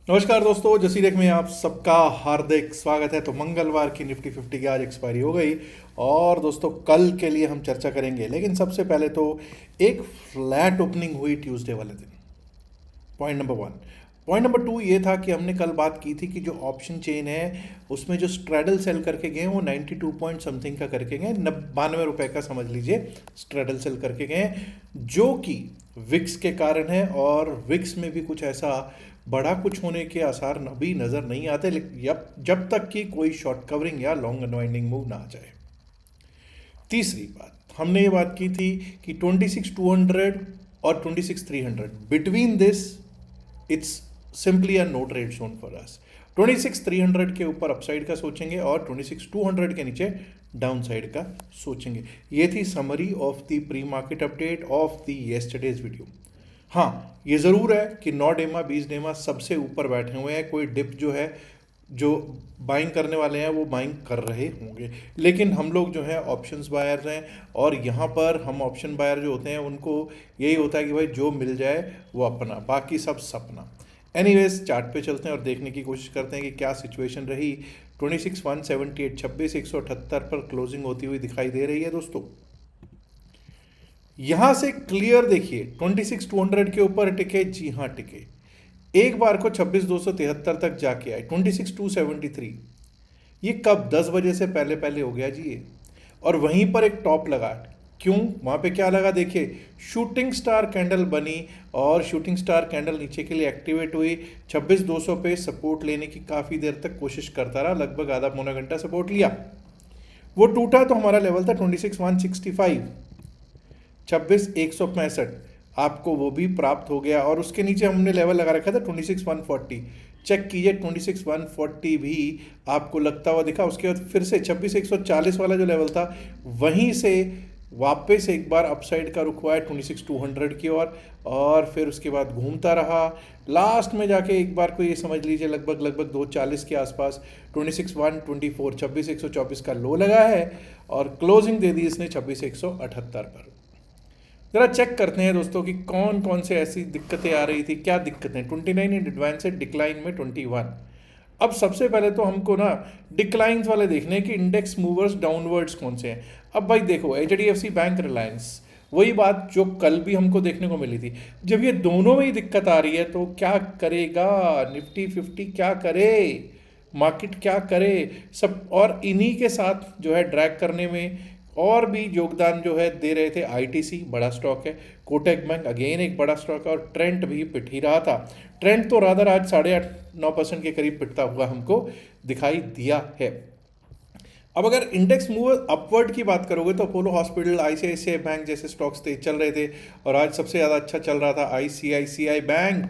नमस्कार दोस्तों, जसीरेक में आप सबका हार्दिक स्वागत है। तो मंगलवार की निफ्टी 50 की आज एक्सपायरी हो गई और दोस्तों कल के लिए हम चर्चा करेंगे, लेकिन सबसे पहले तो एक फ्लैट ओपनिंग हुई ट्यूसडे वाले दिन। Point number one. Point number two ये था कि हमने कल बात की थी कि जो ऑप्शन चेन है उसमें जो स्ट्रेडल सेल करके गए वो 92 पॉइंट समथिंग का करके गए, 92 रुपए का समझ लीजिए स्ट्रेडल सेल करके गए, जो कि विक्स के कारण है। और विक्स में भी कुछ ऐसा बड़ा कुछ होने के आसार अभी नज़र नहीं आते, जब तक कि कोई शॉर्ट कवरिंग या लॉन्ग अनवाइंडिंग मूव ना आ जाए। तीसरी बात हमने ये बात की थी कि 26,200 और 26,300 between this it's simply a no trade zone for us. 26,300 के ऊपर अपसाइड का सोचेंगे और 26,200 के नीचे डाउन साइड का सोचेंगे। ये थी summary of the pre market update of the yesterday's video. हाँ, ये ज़रूर है कि 9 डेमा 20 डेमा सबसे ऊपर बैठे हुए हैं। कोई डिप जो है, जो बाइंग करने वाले हैं वो बाइंग कर रहे होंगे, लेकिन हम लोग जो है ऑप्शंस बायर्स हैं और यहाँ पर हम ऑप्शन बायर जो होते हैं उनको यही होता है कि भाई जो मिल जाए वो अपना, बाकी सब सपना। एनीवेज चार्ट पे चलते हैं और देखने की कोशिश करते हैं कि क्या सिचुएशन रही। 26,178 26,178 पर क्लोजिंग होती हुई दिखाई दे रही है दोस्तों। यहां से क्लियर देखिए 26,200 के ऊपर टिके, जी हाँ टिके। एक बार को 26,273 तक जाके आए, 26,273। ये कब 10 बजे से पहले पहले हो गया जी ये। और वहीं पर एक टॉप लगा। क्यों वहां पे क्या लगा देखिए, शूटिंग स्टार कैंडल बनी और शूटिंग स्टार कैंडल नीचे के लिए एक्टिवेट हुई। 26,200 पे सपोर्ट लेने की काफ़ी देर तक कोशिश करता रहा, लगभग आधा पौना घंटा सपोर्ट लिया। वो टूटा तो हमारा लेवल था 26,165, 26,165 आपको वो भी प्राप्त हो गया। और उसके नीचे हमने लेवल लगा रखा था 26,140। चेक कीजिए 26,140 भी आपको लगता हुआ दिखा। उसके बाद फिर से 26,140 वाला जो लेवल था वहीं से वापस एक बार अपसाइड का रुख हुआ है 26,200 की ओर, और फिर उसके बाद घूमता रहा। लास्ट में जाके एक बार को ये समझ लीजिए लगभग लगभग 240 के आसपास 26,124 26,124 का लो लगा है और क्लोजिंग दे दी इसने 26,178 पर। ज़रा चेक करते हैं दोस्तों कि कौन कौन से ऐसी दिक्कतें आ रही थी। क्या दिक्कतें? 29 इन एडवांस से डिक्लाइन में 21। अब सबसे पहले तो हमको ना डिक्लाइंस वाले देखने कि इंडेक्स मूवर्स डाउनवर्ड्स कौन से हैं। अब भाई देखो, HDFC बैंक, रिलायंस, वही बात जो कल भी हमको देखने को मिली थी। जब ये दोनों में ही दिक्कत आ रही है तो क्या करेगा निफ्टी 50, क्या करे मार्केट, क्या करे सब। और इन्हीं के साथ जो है ड्रैग करने में और भी योगदान जो है दे रहे थे ITC, बड़ा स्टॉक है। कोटक बैंक अगेन एक बड़ा स्टॉक है और ट्रेंड भी पिट ही रहा था। ट्रेंड तो रादर आज 8.5-9% के करीब पिटता हुआ हमको दिखाई दिया है। अब अगर इंडेक्स मूव अपवर्ड की बात करोगे तो अपोलो हॉस्पिटल, ICICI बैंक जैसे स्टॉक्स तेज चल रहे थे और आज सबसे ज़्यादा अच्छा चल रहा था ICICI बैंक,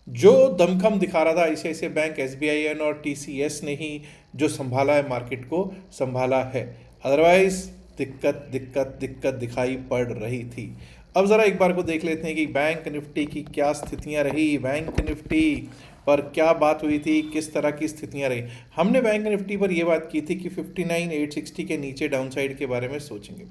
जो दमखम दिखा रहा था। ICICI बैंक, SBIN और TCS ने ही जो संभाला है मार्केट को, संभाला है। अदरवाइज दिक्कत दिक्कत दिक्कत दिखाई पड़ रही थी। अब ज़रा एक बार को देख लेते हैं कि बैंक निफ्टी की क्या स्थितियां रही, बैंक निफ्टी पर क्या बात हुई थी, किस तरह की स्थितियां रही। हमने बैंक निफ्टी पर यह बात की थी कि 59,860 के नीचे डाउनसाइड के बारे में सोचेंगे।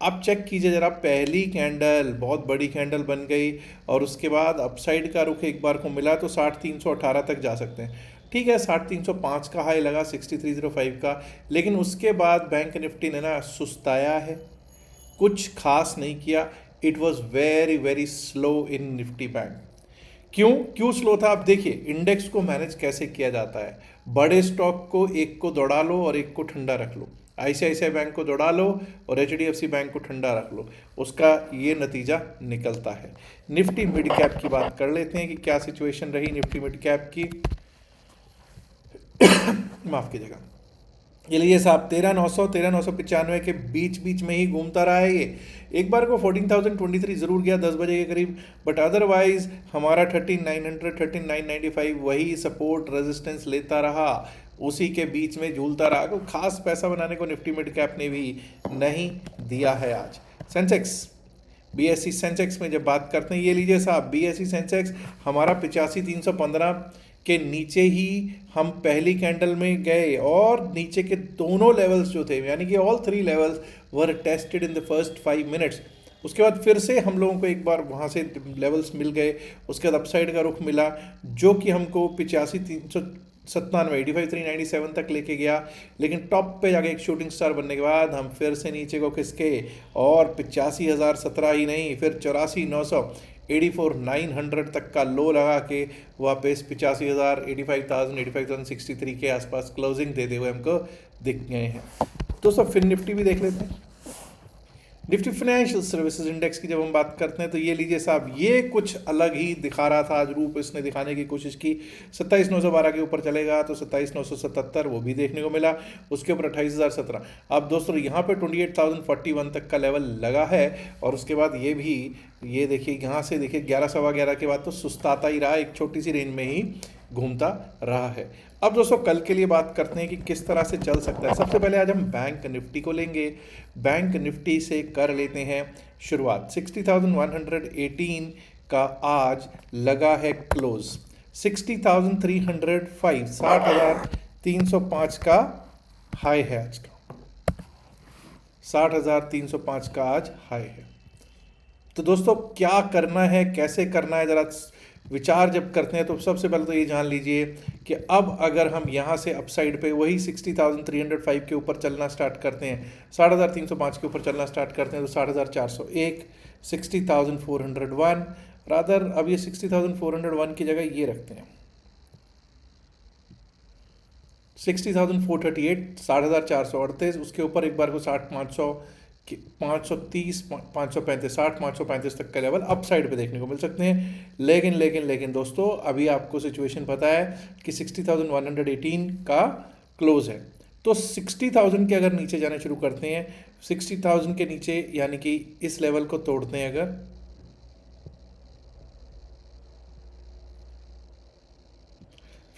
आप चेक कीजिए ज़रा, पहली कैंडल बहुत बड़ी कैंडल बन गई और उसके बाद अपसाइड का रुख एक बार को मिला तो 60,318 तक जा सकते हैं। ठीक है, 60,305 का हाई लगा, 63,005 का, लेकिन उसके बाद बैंक निफ्टी ने ना सुस्ताया है, कुछ खास नहीं किया। It was very very slow in Nifty bank. क्यों स्लो था? आप देखिए इंडेक्स को मैनेज कैसे किया जाता है। बड़े स्टॉक को एक को दौड़ा लो और एक को ठंडा रख लो। ICICI बैंक को दौड़ा लो और HDFC बैंक को ठंडा रख लो, उसका ये नतीजा निकलता है। निफ्टी मिड कैप की बात कर लेते हैं कि क्या सिचुएशन रही निफ्टी मिड कैप की। माफ कीजिएगा, ये लीजिए साहब, 13,900 13,995 के बीच बीच में ही घूमता रहा है ये। एक बार को 14,023 जरूर गया 10 बजे के करीब, बट अदरवाइज हमारा 13,900 13,995 वही सपोर्ट रेजिस्टेंस लेता रहा, उसी के बीच में झूलता रहा। कोई खास पैसा बनाने को निफ्टी मिड कैप ने भी नहीं दिया है आज। सेंसेक्स, BSE सेंसेक्स में जब बात करते हैं, ये लीजिए साहब, BSE सेंसेक्स हमारा 85,315 के नीचे ही हम पहली कैंडल में गए और नीचे के दोनों लेवल्स जो थे, यानी कि all 3 levels were tested in the first 5 minutes. उसके बाद फिर से हम लोगों को एक बार वहाँ से लेवल्स मिल गए, उसके बाद अपसाइड का रुख मिला जो कि हमको 85,397 85,397 तक लेके गया, लेकिन टॉप पे जाके एक शूटिंग स्टार बनने के बाद हम फिर से नीचे को खिसके और 85,017 ही नहीं, फिर 84,900 84,900 तक का लो लगा के वापस 85,000 85,063 के आसपास क्लोजिंग देते हुए हमको दिख गए हैं। दोस्तों फिर निफ्टी भी देख लेते हैं। निफ्टी फाइनेंशियल सर्विसेज इंडेक्स की जब हम बात करते हैं तो ये लीजिए साहब, ये कुछ अलग ही दिखा रहा था आज, रूप इसने दिखाने की कोशिश की। 27,912 के ऊपर चलेगा तो 27,977 वो भी देखने को मिला, उसके ऊपर 28,017। अब दोस्तों यहाँ पे 28,041 तक का लेवल लगा है और उसके बाद ये भी, ये देखिए यहाँ से देखिए 11 सवा 11 के बाद तो सुस्ताता ही रहा, एक छोटी सी रेंज में ही घूमता रहा है। अब दोस्तों कल के लिए बात करते हैं कि किस तरह से चल सकता है। सबसे पहले आज हम बैंक निफ्टी को लेंगे। बैंक निफ्टी से कर लेते हैं शुरुआत। 60,118 का आज लगा है क्लोज। 60,305 60,305 का हाई है आज का, 60,305 का आज हाई है। तो दोस्तों क्या करना है, कैसे करना है, ज़रा विचार जब करते हैं तो सबसे पहले तो ये जान लीजिए कि अब अगर हम यहाँ से अपसाइड पे वही 60,305 के ऊपर चलना स्टार्ट करते हैं, 60,305 के ऊपर चलना स्टार्ट करते हैं तो 60,401 60,401 रादर, अब ये 60,401 की जगह ये रखते हैं 60,438 60,438, उसके ऊपर एक बार को 60,500 530 535 60 535 तक का लेवल अप साइड पे देखने को मिल सकते हैं। लेकिन दोस्तों अभी आपको सिचुएशन पता है कि 60,118 का क्लोज है, तो 60,000 के अगर नीचे जाने शुरू करते हैं, 60,000 के नीचे यानी कि इस लेवल को तोड़ते हैं अगर,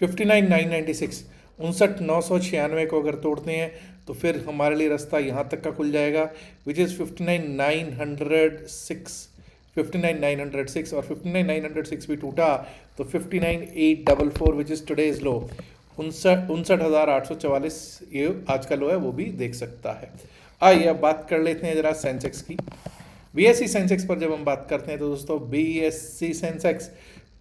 $59,996 59,996 को अगर तोड़ते हैं तो फिर हमारे लिए रास्ता यहाँ तक का खुल जाएगा, विच इज़ 59,906 59,906 और 59,906 भी टूटा तो 59,844 विच इज़ टुडेज लो 59,844 ये आज का लो है, वो भी देख सकता है। आइए अब बात कर लेते हैं ज़रा सेंसेक्स की। BSE सेंसेक्स पर जब हम बात करते हैं तो दोस्तों BSE सेंसेक्स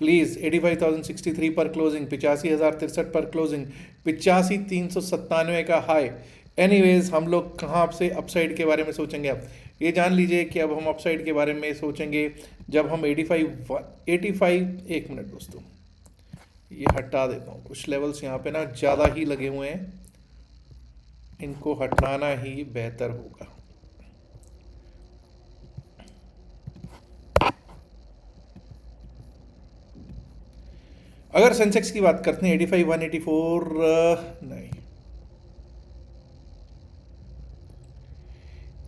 प्लीज़ 85,063 पर क्लोजिंग, 85,063 पर क्लोजिंग, 85,397 का हाई। एनीवेज हम लोग कहाँ से अपसाइड के बारे में सोचेंगे, अब ये जान लीजिए कि अब हम अपसाइड के बारे में सोचेंगे जब हम 85 एक मिनट दोस्तों ये हटा देता हूँ, कुछ लेवल्स यहाँ पे ना ज़्यादा ही लगे हुए हैं, इनको हटाना ही बेहतर होगा। अगर सेंसेक्स की बात करते हैं 85,184 नहीं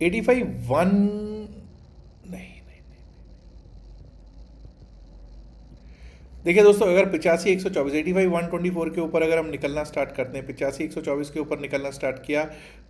85,1 नहीं देखिए दोस्तों, अगर 85,124 85,124 के ऊपर अगर हम निकलना स्टार्ट करते हैं, 85,124 के ऊपर निकलना स्टार्ट किया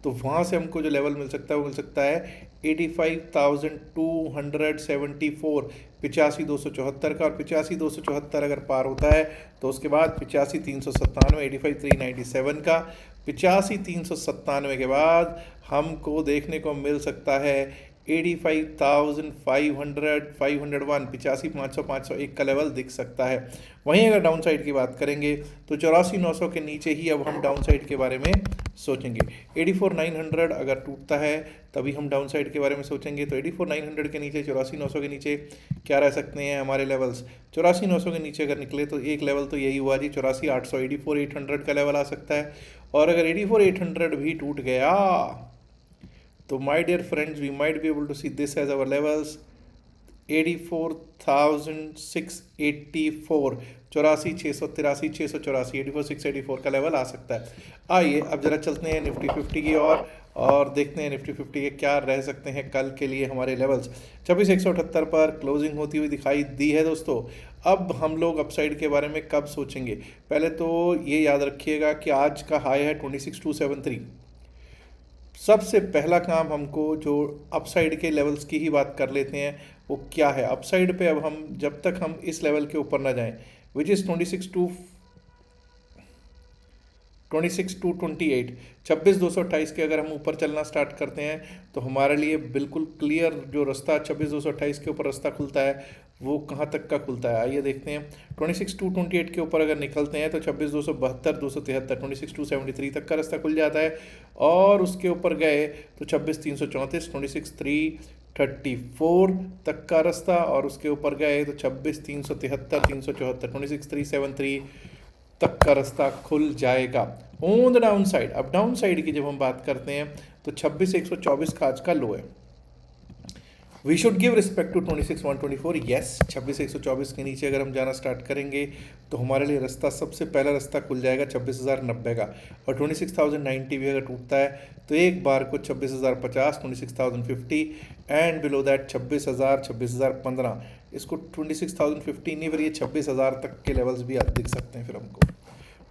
तो वहाँ से हमको जो लेवल मिल सकता है वो मिल सकता है 85,274 85,274 का, और 85,274 अगर पार होता है तो उसके बाद 85,397 85,397 का, 85,397 के बाद हमको देखने को मिल सकता है 85,500 501 85,500 501 का लेवल दिख सकता है। वहीं अगर डाउन साइड की बात करेंगे तो 84,900 के नीचे ही अब हम डाउन साइड के बारे में सोचेंगे। 84,900 अगर टूटता है तभी हम डाउन साइड के बारे में सोचेंगे, तो 84,900 के नीचे 84,900 के नीचे क्या रह सकते हैं हमारे लेवल्स। 84,900 के नीचे अगर निकले तो एक लेवल तो यही हुआ जी 84,800 84,800 का लेवल आ सकता है, और अगर 84,800 भी टूट गया तो my dear friends we might be able to see this as our levels 84,684 84,683 684 84,684 का लेवल आ सकता है। आइए अब जरा चलते हैं निफ्टी 50 की और देखते हैं निफ्टी 50 के क्या रह सकते हैं कल के लिए हमारे लेवल्स। 26,178 पर क्लोजिंग होती हुई दिखाई दी है दोस्तों। अब हम लोग अपसाइड के बारे में कब सोचेंगे, पहले तो ये याद रखिएगा कि आज का हाई है 26,273। सबसे पहला काम हमको जो अपसाइड के लेवल्स की ही बात कर लेते हैं वो क्या है। अपसाइड पे अब हम जब तक हम इस लेवल के ऊपर ना जाएं विच इज़ 26,228, 26,228 के अगर हम ऊपर चलना स्टार्ट करते हैं तो हमारे लिए बिल्कुल क्लियर जो रास्ता 26,228 के ऊपर रास्ता खुलता है वो कहाँ तक का खुलता है, आइए देखते हैं। 26,228 के ऊपर अगर निकलते हैं तो 26,272, 273, 26,273 तक का रास्ता खुल जाता है। और उसके ऊपर गए तो 26,334, 26,334 तक का रास्ता, और उसके ऊपर गए तो 26,373, 374, 26,373 तक का रास्ता खुल जाएगा। ऑन द डाउन साइड, अब डाउन साइड की जब हम बात करते हैं तो 26,124 का आज का लो है। We should give respect to 26,124, yes. 26,124 के नीचे अगर हम जाना स्टार्ट करेंगे तो हमारे लिए रास्ता, सबसे पहला रास्ता खुल जाएगा 26,090 का। और 26,090 भी अगर टूटता है तो एक बार को 26,050, 26,050 एंड बिलो दैट 26,000, 26,015, इसको 26,050 नहीं, फिर ये 26,000 तक के लेवल्स भी आप दिख सकते हैं। फिर हमको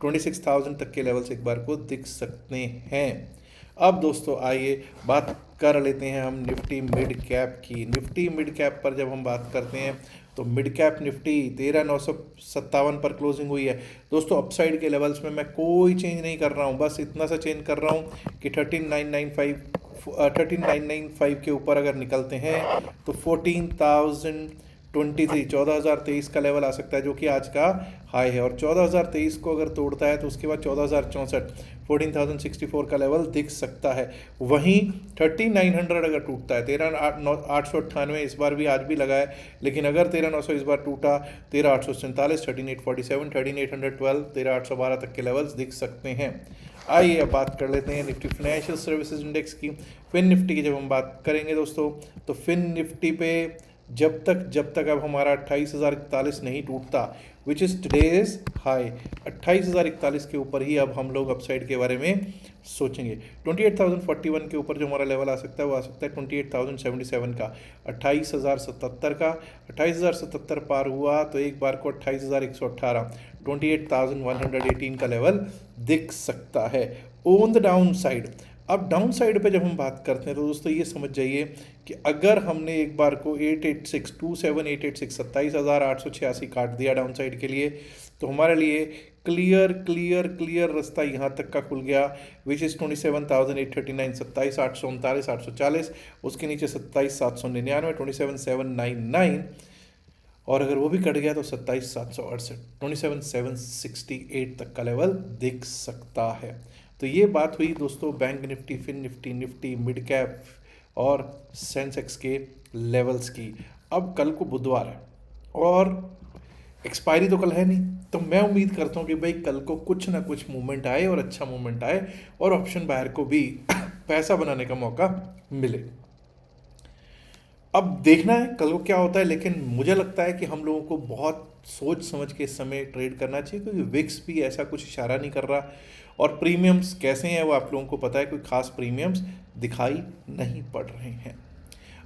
26,000 तक के लेवल्स एक बार को दिख सकते हैं। अब दोस्तों आइए बात कर लेते हैं हम निफ्टी मिड कैप की। निफ्टी मिड कैप पर जब हम बात करते हैं तो मिड कैप निफ्टी 13,957 पर क्लोजिंग हुई है। दोस्तों अपसाइड के लेवल्स में मैं कोई चेंज नहीं कर रहा हूँ, बस इतना सा चेंज कर रहा हूँ कि 13,995 के ऊपर अगर निकलते हैं तो 14,023, 14,023 का लेवल आ सकता है जो कि आज का हाई है। और 14,023 को अगर तोड़ता है तो उसके बाद 14,064, 14,064 का लेवल दिख सकता है। वहीं 13,900 अगर टूटता है, 13,898 इस बार भी आज भी लगा है, लेकिन अगर 13,900 इस बार टूटा, 13,847, 13,847, 13,812, 13,812 तक के लेवल्स दिख सकते हैं। आइए अब बात कर लेते हैं निफ्टी फाइनेंशियल सर्विसेज इंडेक्स की। फिन निफ्टी की जब हम बात करेंगे दोस्तों तो फिन निफ्टी पे जब तक अब हमारा 28,041 नहीं टूटता, विच इज़ टुडेज हाई, 28,041 के ऊपर ही अब हम लोग अपसाइड के बारे में सोचेंगे। 28,041 के ऊपर जो हमारा लेवल आ सकता है वो आ सकता है 28,077 का, 28,077 का। 28,077 पार हुआ तो एक बार को 28,118, 28,118 का लेवल दिख सकता है ऑन द डाउन साइड। अब डाउन साइड पे जब हम बात करते हैं तो दोस्तों ये समझ जाइए कि अगर हमने एक बार को 886, 27,886 काट दिया डाउन साइड के लिए तो हमारे लिए क्लियर रास्ता यहाँ तक का खुल गया, विच इज़ 27,839, 27,839, 840, उसके नीचे 27,799, 27,799, और अगर वो भी कट गया तो 27,768, 27,768 तक का लेवल दिख सकता है। तो ये बात हुई दोस्तों bank Nifty, fin Nifty, Nifty mid cap और सेंसेक्स के लेवल्स की। अब कल को बुधवार है और एक्सपायरी तो कल है नहीं, तो मैं उम्मीद करता हूँ कि भाई कल को कुछ ना कुछ मूवमेंट आए और अच्छा मूवमेंट आए और ऑप्शन बायर को भी पैसा बनाने का मौका मिले। अब देखना है कल को क्या होता है, लेकिन मुझे लगता है कि हम लोगों को बहुत सोच समझ के इस समय ट्रेड करना चाहिए, क्योंकि विक्स भी ऐसा कुछ इशारा नहीं कर रहा और प्रीमियम्स कैसे हैं वो आप लोगों को पता है, कोई खास प्रीमियम्स दिखाई नहीं पड़ रहे हैं।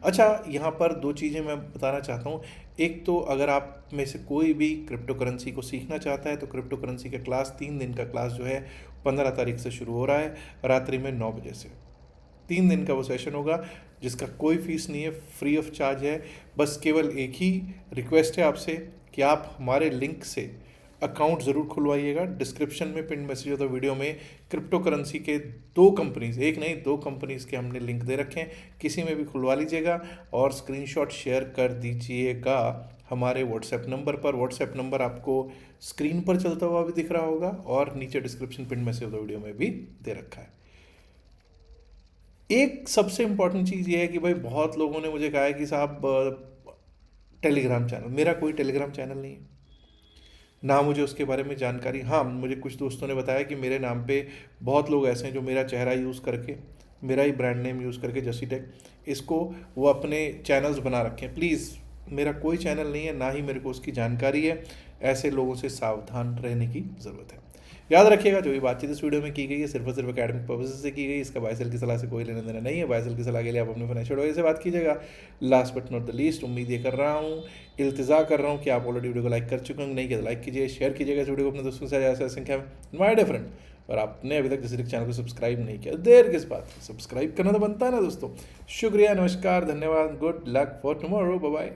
अच्छा, यहाँ पर दो चीज़ें मैं बताना चाहता हूँ। एक तो अगर आप में से कोई भी क्रिप्टो करेंसी को सीखना चाहता है तो क्रिप्टो करेंसी का क्लास 3 दिन का क्लास जो है 15 तारीख से शुरू हो रहा है, रात्रि में 9 बजे से। 3 दिन का वो सेशन होगा जिसका कोई फीस नहीं है, फ्री ऑफ चार्ज है। बस केवल एक ही रिक्वेस्ट है आपसे कि आप हमारे लिंक से अकाउंट ज़रूर खुलवाइएगा। डिस्क्रिप्शन में पिन मैसेज होता वीडियो में क्रिप्टो करेंसी के 2 कंपनीज़, एक नहीं 2 कंपनीज़ के हमने लिंक दे रखे हैं, किसी में भी खुलवा लीजिएगा और स्क्रीनशॉट शेयर कर दीजिएगा हमारे व्हाट्सएप नंबर पर। व्हाट्सएप नंबर आपको स्क्रीन पर चलता हुआ भी दिख रहा होगा और नीचे डिस्क्रिप्शन पिन मैसेज होता वीडियो में भी दे रखा है। एक सबसे इम्पॉर्टेंट चीज़ ये है कि भाई बहुत लोगों ने मुझे कहा है कि साहब टेलीग्राम चैनल, मेरा कोई टेलीग्राम चैनल नहीं है ना, मुझे उसके बारे में जानकारी। हाँ, मुझे कुछ दोस्तों ने बताया कि मेरे नाम पे बहुत लोग ऐसे हैं जो मेरा चेहरा यूज़ करके, मेरा ही ब्रांड नेम यूज़ करके जसी टेक, इसको वो अपने चैनल्स बना रखे हैं। प्लीज़, मेरा कोई चैनल नहीं है, ना ही मेरे को उसकी जानकारी है। ऐसे लोगों से सावधान रहने की ज़रूरत है। याद रखिएगा जो भी बातचीत इस वीडियो में की गई है सिर्फ और सिर्फ एकेडमिक पर्पज से की गई, इसका बाय सेल की सलाह से कोई लेना देना नहीं है। बाय सेल की सलाह के लिए आप अपने फाइनेंशियल एडवाइजर से बात कीजिएगा। Last but not the least, उम्मीद ये कर रहा हूँ, इल्तिजा कर रहा हूँ कि आप ऑलरेडी वीडियो को लाइक कर चुके होंगे, नहीं किया तो लाइक कीजिए, शेयर कीजिएगा इस वीडियो को अपने दोस्तों से ज़्यादा संख्या में, माय डियर फ्रेंड। और आपने अभी तक जैसे चैनल को सब्सक्राइब नहीं किया, देर किस बात, सब्सक्राइब करना तो बनता है ना दोस्तों। शुक्रिया, नमस्कार, धन्यवाद, good luck for tomorrow, bye bye.